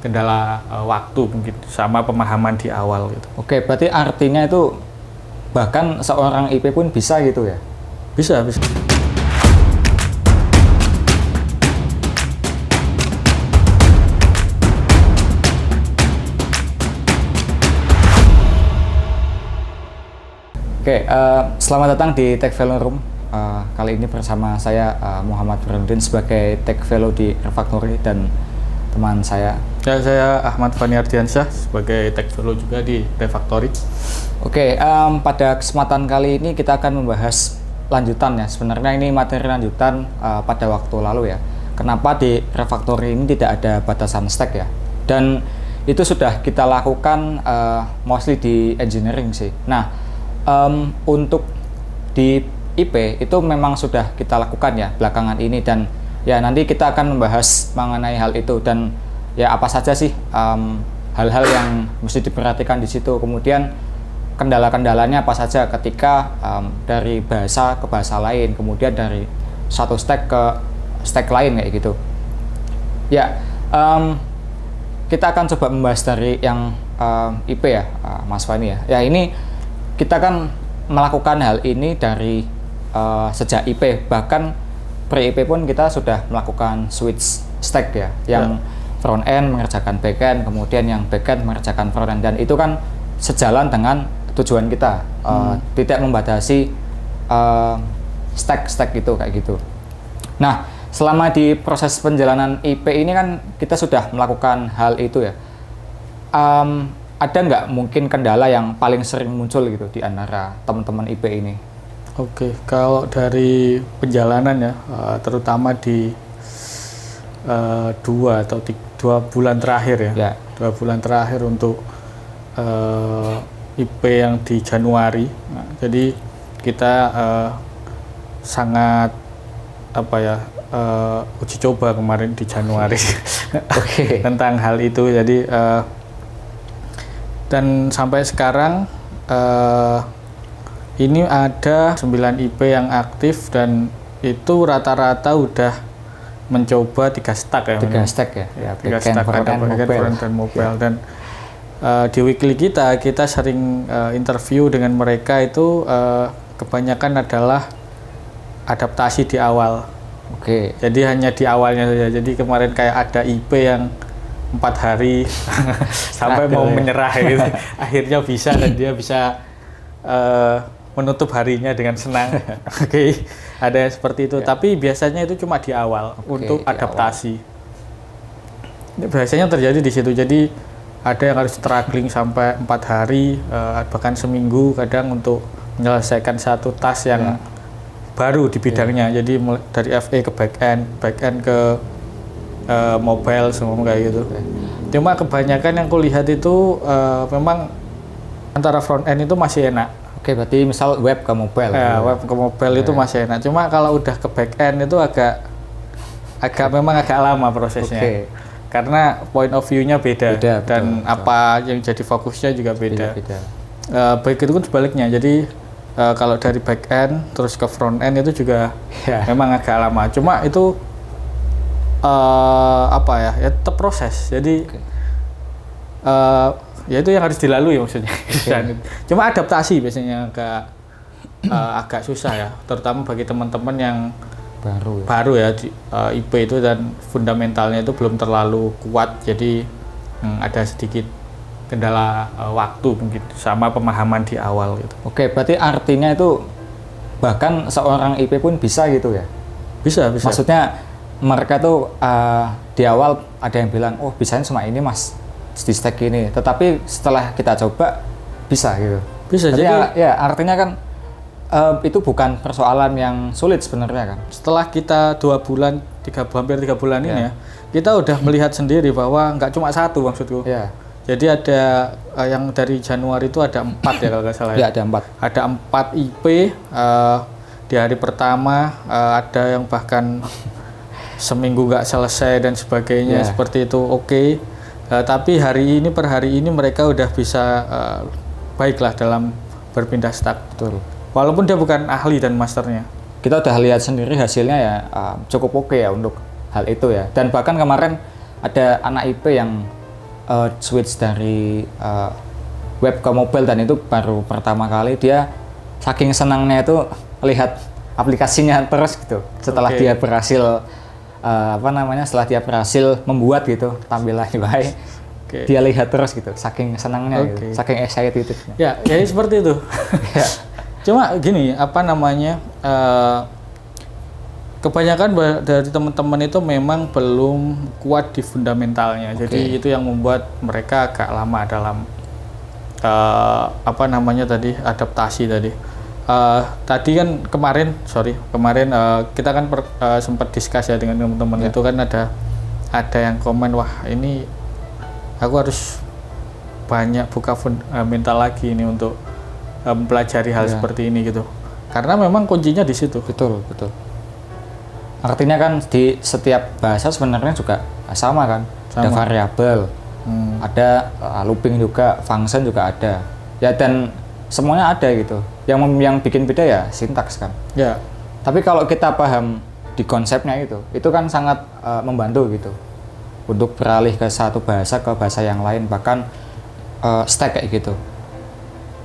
kendala waktu mungkin sama pemahaman di awal gitu. Oke, berarti artinya itu bahkan seorang IP pun bisa gitu ya? Bisa. Oke, selamat datang di Tech Fellow Room. Kali ini bersama saya Muhammad Brandin sebagai Tech Fellow di Refactory dan teman saya. Ya, saya Ahmad Fani Ardiansyah sebagai Tech Fellow juga di Refactory. Oke, pada kesempatan kali ini kita akan membahas lanjutan ya. Sebenarnya ini materi lanjutan pada waktu lalu ya. Kenapa di Refactory ini tidak ada batasan stack ya? Dan itu sudah kita lakukan mostly di engineering sih. Nah, untuk di IP itu memang sudah kita lakukan ya belakangan ini, dan ya nanti kita akan membahas mengenai hal itu dan ya apa saja sih hal-hal yang mesti diperhatikan di situ, kemudian kendala-kendalanya apa saja ketika dari bahasa ke bahasa lain, kemudian dari satu stack ke stack lain kayak gitu ya. Kita akan coba membahas dari yang IP ya, Mas Fani ya. Ya, ini kita kan melakukan hal ini dari sejak IP, bahkan pre-IP pun kita sudah melakukan switch stack ya, yang front end mengerjakan back end, kemudian yang back end mengerjakan front end, dan itu kan sejalan dengan tujuan kita, tidak membatasi stack itu kayak gitu. Nah, selama di proses penjalanan IP ini kan kita sudah melakukan hal itu ya. Ada nggak mungkin kendala yang paling sering muncul gitu di antara teman-teman IP ini? Oke, kalau dari penjalanan ya, terutama di 2 bulan terakhir ya, 2 bulan terakhir untuk IP yang di Januari. Nah, jadi kita sangat uji coba kemarin di Januari tentang hal itu. Jadi dan sampai sekarang ini ada 9 IP yang aktif, dan itu rata-rata udah mencoba 3 stack ya. 3 stack ya. Ya, 3 stack, ada backend, front dan mobile. Dan di weekly kita sering interview dengan mereka itu kebanyakan adalah adaptasi di awal. Oke. Jadi hanya di awalnya saja. Jadi kemarin kayak ada IP yang 4 hari sampai mau menyerah gitu. Akhirnya bisa, dan dia bisa menutup harinya dengan senang. Oke, ada yang seperti itu. Tapi biasanya itu cuma di awal untuk adaptasi. Biasanya terjadi di situ. Jadi ada yang harus struggling sampai 4 hari, bahkan seminggu kadang untuk menyelesaikan satu task yang baru di bidangnya. Jadi dari FA ke back end ke mobile, semua kayak gitu. Cuma kebanyakan yang kulihat itu memang antara front end itu masih enak. Oke, berarti misal web ke mobile. Ya, web ke mobile itu masih enak. Cuma kalau udah ke back end itu memang agak lama prosesnya. Karena point of view-nya beda, dan betul. Apa yang jadi fokusnya juga beda. Baik itu pun sebaliknya. Jadi kalau dari back end terus ke front end itu juga memang agak lama. Cuma itu ya tetap proses. Jadi ya itu yang harus dilalui maksudnya. Cuma adaptasi biasanya agak susah ya, terutama bagi teman-teman yang baru ya di IP itu, dan fundamentalnya itu belum terlalu kuat. Jadi ada sedikit kendala waktu mungkin sama pemahaman di awal gitu. Oke, berarti artinya itu bahkan seorang IP pun bisa gitu ya? Bisa. Maksudnya mereka tuh di awal ada yang bilang, oh bisanya cuma ini mas, di stack ini, tetapi setelah kita coba bisa gitu. Bisa. Jadi jadi ya artinya kan itu bukan persoalan yang sulit sebenarnya kan. Setelah kita 2 bulan, hampir 3 bulan ini ya, kita udah melihat sendiri bahwa nggak cuma satu maksudku. Jadi ada yang dari Januari itu ada 4 ya kalau nggak salah ya. Ada 4. Ada 4 IP di hari pertama, ada yang bahkan seminggu nggak selesai dan sebagainya seperti itu. Tapi per hari ini mereka udah bisa baiklah dalam berpindah stack. Betul. Walaupun dia bukan ahli dan masternya. Kita udah lihat sendiri hasilnya ya, cukup oke ya untuk hal itu ya. Dan bahkan kemarin ada anak IP yang switch dari web ke mobile, dan itu baru pertama kali dia saking senangnya itu lihat aplikasinya terus gitu. Setelah dia berhasil setelah dia berhasil membuat gitu tampilan UI, dia lihat terus gitu, saking senangnya gitu, saking excited itu. Ya, jadi seperti itu. Ya. Cuma gini, kebanyakan dari teman-teman itu memang belum kuat di fundamentalnya. Jadi itu yang membuat mereka agak lama dalam adaptasi tadi. Tadi kan kemarin kita kan sempat diskus ya dengan teman-teman. Itu kan ada yang komen, wah ini aku harus banyak buka fundamental lagi ini untuk mempelajari hal seperti ini gitu. Karena memang kuncinya di situ. Betul. Artinya kan di setiap bahasa sebenarnya juga sama kan. Ada variabel, ada looping juga, function juga ada. Ya, dan semuanya ada gitu. Yang bikin beda ya sintaks kan. Ya. Tapi kalau kita paham di konsepnya itu kan sangat membantu gitu untuk beralih ke satu bahasa ke bahasa yang lain, bahkan stack kayak gitu.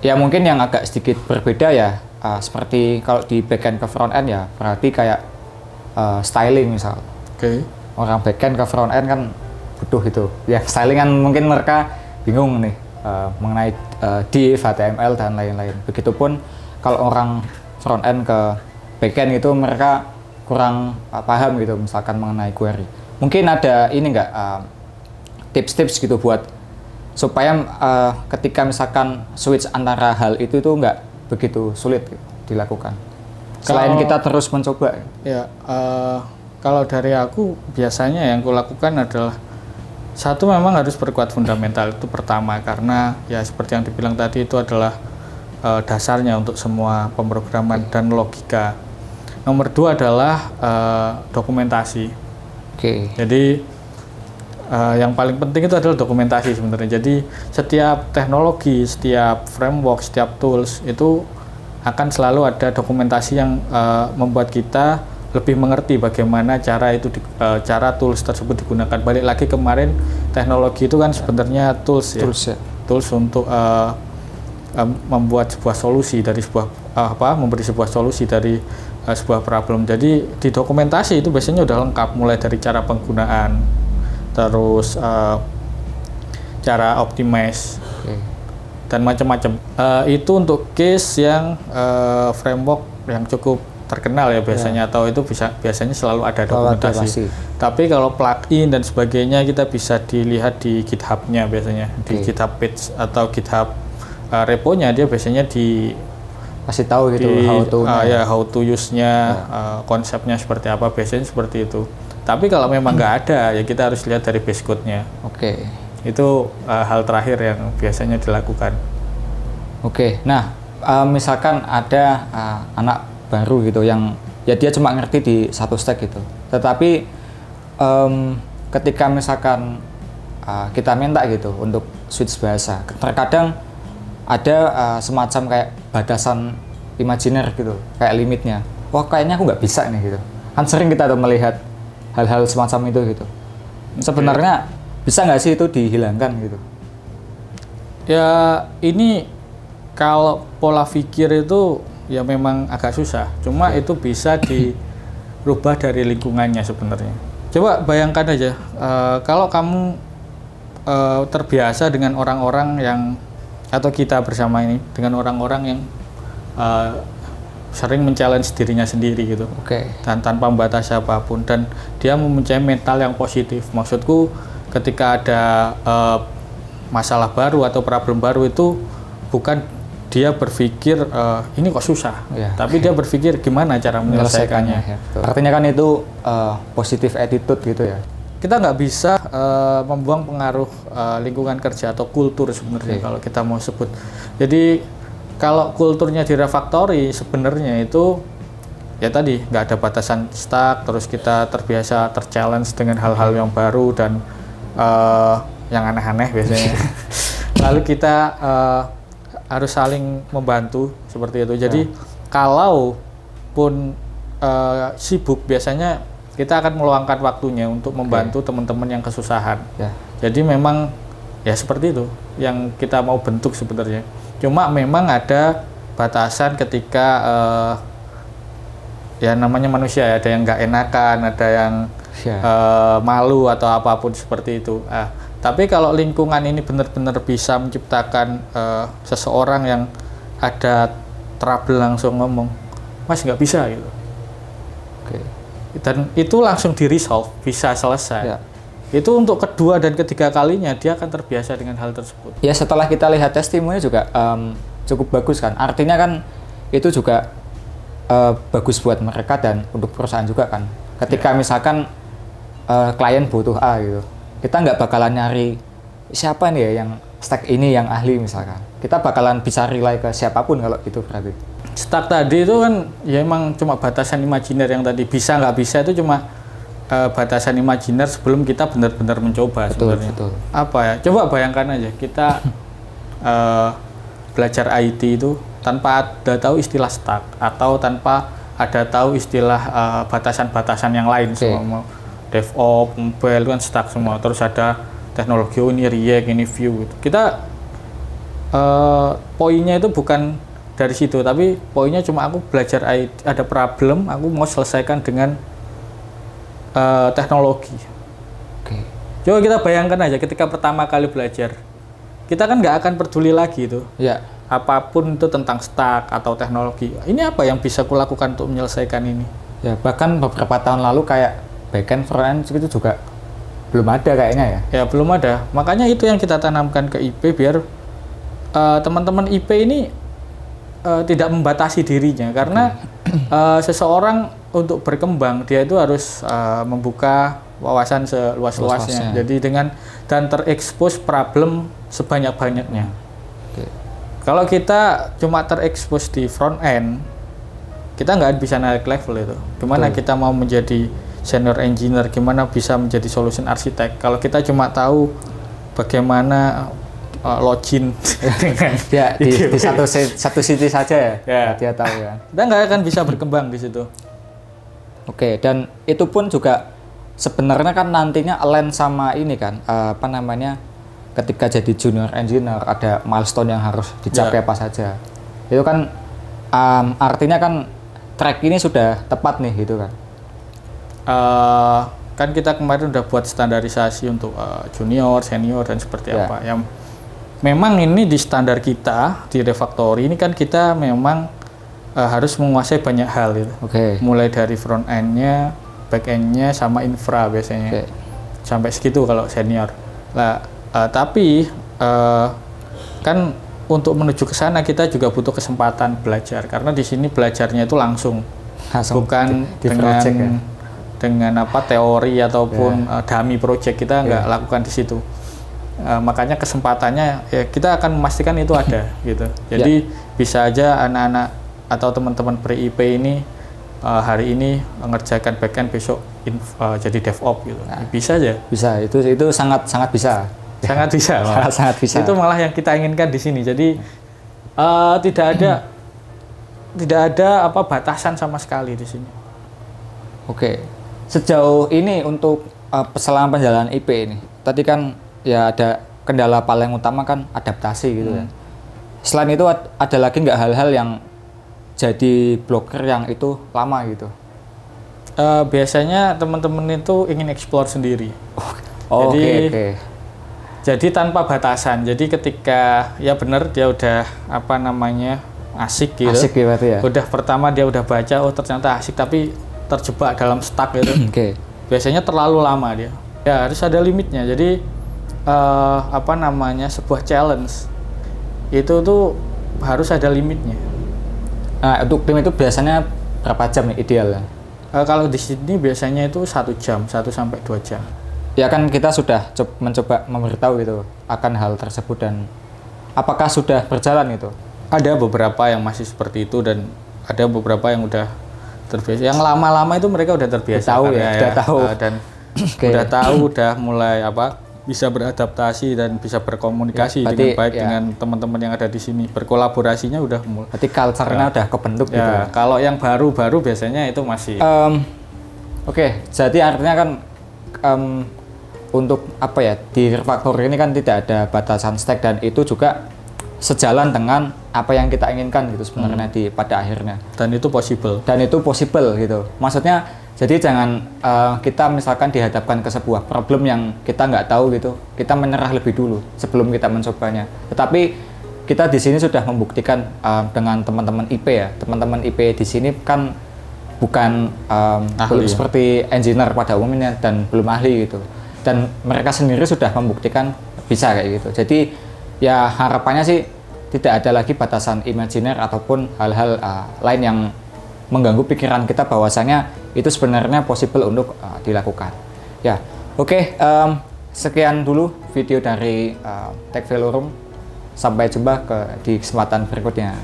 Ya mungkin yang agak sedikit berbeda ya, seperti kalau di backend ke frontend ya berarti kayak styling misal. Orang backend ke frontend kan butuh itu. Ya styling kan mungkin mereka bingung nih mengenai div, HTML dan lain-lain. Begitupun kalau orang front end ke backend itu mereka kurang paham gitu, misalkan mengenai query. Mungkin ada ini enggak tips-tips gitu buat supaya ketika misalkan switch antara hal itu enggak begitu sulit gitu, dilakukan. Selain kita terus mencoba. Ya, kalau dari aku biasanya yang kulakukan adalah satu, memang harus perkuat fundamental itu pertama, karena ya seperti yang dibilang tadi itu adalah dasarnya untuk semua pemrograman dan logika. Nomor dua adalah dokumentasi. Jadi yang paling penting itu adalah dokumentasi sebenarnya. Jadi setiap teknologi, setiap framework, setiap tools itu akan selalu ada dokumentasi yang membuat kita lebih mengerti bagaimana cara tools tersebut digunakan. Balik lagi kemarin, teknologi itu kan sebenarnya tools ya. Tools untuk membuat sebuah solusi dari memberi sebuah solusi dari sebuah problem. Jadi di dokumentasi itu biasanya udah lengkap, mulai dari cara penggunaan, terus cara optimize dan macam-macam. Itu untuk case yang framework yang cukup terkenal ya biasanya, atau itu biasanya selalu ada dokumentasi. Tapi kalau plugin dan sebagainya kita bisa dilihat di GitHub-nya biasanya, di GitHub page atau GitHub repo-nya, dia biasanya kasih tahu gitu how to use-nya, konsepnya seperti apa, biasanya seperti itu. Tapi kalau memang nggak ada, ya kita harus lihat dari base code-nya. Itu hal terakhir yang biasanya dilakukan. Nah, misalkan ada anak baru gitu yang ya dia cuma ngerti di satu stack gitu. Tetapi ketika misalkan kita minta gitu untuk switch bahasa, terkadang ada semacam kayak batasan imajiner gitu, kayak limitnya. Wah, kayaknya aku nggak bisa nih gitu. Kan sering kita tuh melihat hal-hal semacam itu gitu. Sebenarnya bisa nggak sih itu dihilangkan gitu? Ya ini kalau pola pikir itu ya memang agak susah. Cuma itu bisa dirubah dari lingkungannya sebenarnya. Coba bayangkan aja, kalau kamu terbiasa dengan orang-orang yang, atau kita bersama ini dengan orang-orang yang sering men-challenge dirinya sendiri gitu, dan tanpa membatasi apapun, dan dia mempunyai mental yang positif. Maksudku, ketika ada masalah baru atau problem baru itu bukan dia berpikir ini kok susah, tapi dia berpikir gimana cara menyelesaikannya. Artinya kan itu positive attitude gitu ya. Kita nggak bisa membuang pengaruh lingkungan kerja atau kultur sebenarnya kalau kita mau sebut. Jadi kalau kulturnya direfactory sebenarnya itu ya tadi nggak ada batasan stuck, terus kita terbiasa terchallenge dengan hal-hal yang baru dan yang aneh-aneh biasanya. Lalu kita harus saling membantu seperti itu. Jadi kalau pun sibuk, biasanya kita akan meluangkan waktunya untuk membantu teman-teman yang kesusahan. Jadi memang Ya seperti itu yang kita mau bentuk sebenarnya. Cuma memang ada batasan ketika ya namanya manusia ya, ada yang nggak enakan, ada yang malu atau apapun seperti itu. Tapi kalau lingkungan ini benar-benar bisa menciptakan seseorang yang ada trouble langsung ngomong, Mas nggak bisa gitu. Dan itu langsung di resolve, bisa selesai. Itu untuk kedua dan ketiga kalinya dia akan terbiasa dengan hal tersebut. Ya setelah kita lihat testimoni juga cukup bagus kan. Artinya kan itu juga bagus buat mereka dan untuk perusahaan juga kan. Ketika misalkan klien butuh A gitu, kita nggak bakalan nyari siapa nih ya yang stack ini yang ahli misalkan. Kita bakalan bisa rely ke siapapun kalau gitu berarti. Stack tadi itu kan ya emang cuma batasan imajiner yang tadi bisa nggak bisa itu cuma batasan imajiner sebelum kita benar-benar mencoba sebenarnya. Betul. Apa ya? Coba bayangkan aja kita belajar IT itu tanpa ada tahu istilah stack atau tanpa ada tahu istilah batasan-batasan yang lain semua. DevOps, mobile kan stack semua. Terus ada teknologi ini React, ini Vue gitu. Kita poinnya itu bukan dari situ, tapi poinnya cuma aku belajar IT, ada problem, aku mau selesaikan dengan teknologi. Coba kita bayangkan aja ketika pertama kali belajar, kita kan nggak akan peduli lagi itu. Apapun itu tentang stack atau teknologi. Ini apa yang bisa kulakukan untuk menyelesaikan ini? Ya bahkan beberapa tahun lalu kayak backend, frontend itu juga belum ada kayaknya ya. Ya belum ada. Makanya itu yang kita tanamkan ke IP biar teman-teman IP ini tidak membatasi dirinya karena seseorang untuk berkembang dia itu harus membuka wawasan seluas-luasnya. Jadi dan terekspos problem sebanyak-banyaknya. Kalau kita cuma terekspos di front end, kita nggak bisa naik level itu. Gimana kita mau menjadi senior engineer, gimana bisa menjadi solution architect? Kalau kita cuma tahu bagaimana login dengan di satu sisi saja ya. Dia tahu ya. Kita nggak akan bisa berkembang di situ. Dan itu pun juga sebenarnya kan nantinya align sama ini kan, ketika jadi junior engineer ada milestone yang harus dicapai apa saja. Itu kan artinya kan track ini sudah tepat nih gitu kan. Kan kita kemarin udah buat standarisasi untuk junior, senior dan seperti apa. Yang memang ini di standar kita di Refactory ini kan kita memang harus menguasai banyak hal itu. Mulai dari front end-nya, back end-nya sama infra biasanya. Sampai segitu kalau senior. Tapi kan untuk menuju ke sana kita juga butuh kesempatan belajar karena di sini belajarnya itu langsung bukan dengan teori ataupun dummy project, kita nggak lakukan di situ. Makanya kesempatannya ya kita akan memastikan itu ada gitu. Jadi bisa aja anak-anak atau teman-teman pre-IP ini hari ini mengerjakan backend, besok jadi DevOps gitu. Bisa aja. Bisa, itu sangat bisa. Sangat bisa. Sangat bisa. Itu malah yang kita inginkan di sini. Jadi tidak ada batasan sama sekali di sini. Sejauh ini untuk selama perjalanan IP ini, tadi kan ya ada kendala paling utama kan adaptasi gitu ya. Selain itu ada lagi nggak hal-hal yang jadi blocker yang itu lama gitu? Biasanya teman-teman itu ingin explore sendiri. Jadi tanpa batasan. Jadi ketika ya benar dia udah asik gitu. Asik gitu ya. Udah pertama dia udah baca, oh ternyata asik, tapi terjebak dalam stuck gitu. Biasanya terlalu lama dia. Ya harus ada limitnya. Jadi sebuah challenge itu tuh harus ada limitnya. Nah, untuk tim itu biasanya berapa jam nih idealnya? Kalau di sini biasanya itu 1 jam, 1 sampai 2 jam. Ya kan kita sudah mencoba memberitahu gitu akan hal tersebut, dan apakah sudah berjalan itu? Ada beberapa yang masih seperti itu dan ada beberapa yang udah terbiasa. Yang lama-lama itu mereka udah terbiasa. Udah tahu, udah mulai bisa beradaptasi dan bisa berkomunikasi dengan baik dengan teman-teman yang ada di sini. Berkolaborasinya udah mulai. Berarti culture-nya udah kebentuk gitu. Kalau yang baru-baru biasanya itu masih. Jadi artinya kan untuk apa ya, di refactory ini kan tidak ada batasan stack, dan itu juga sejalan dengan apa yang kita inginkan gitu sebenarnya di pada akhirnya. Dan itu possible. Dan itu possible gitu. Maksudnya jadi jangan kita misalkan dihadapkan ke sebuah problem yang kita nggak tahu gitu, kita menyerah lebih dulu sebelum kita mencobanya. Tetapi kita di sini sudah membuktikan dengan teman-teman IP ya. Teman-teman IP di sini kan bukan belum seperti engineer pada umumnya dan belum ahli gitu. Dan mereka sendiri sudah membuktikan bisa kayak gitu. Jadi ya harapannya sih tidak ada lagi batasan imajiner ataupun hal-hal lain yang mengganggu pikiran kita bahwasanya itu sebenarnya possible untuk dilakukan. Ya, oke. Sekian dulu video dari Tech Velorum. Sampai jumpa di kesempatan berikutnya.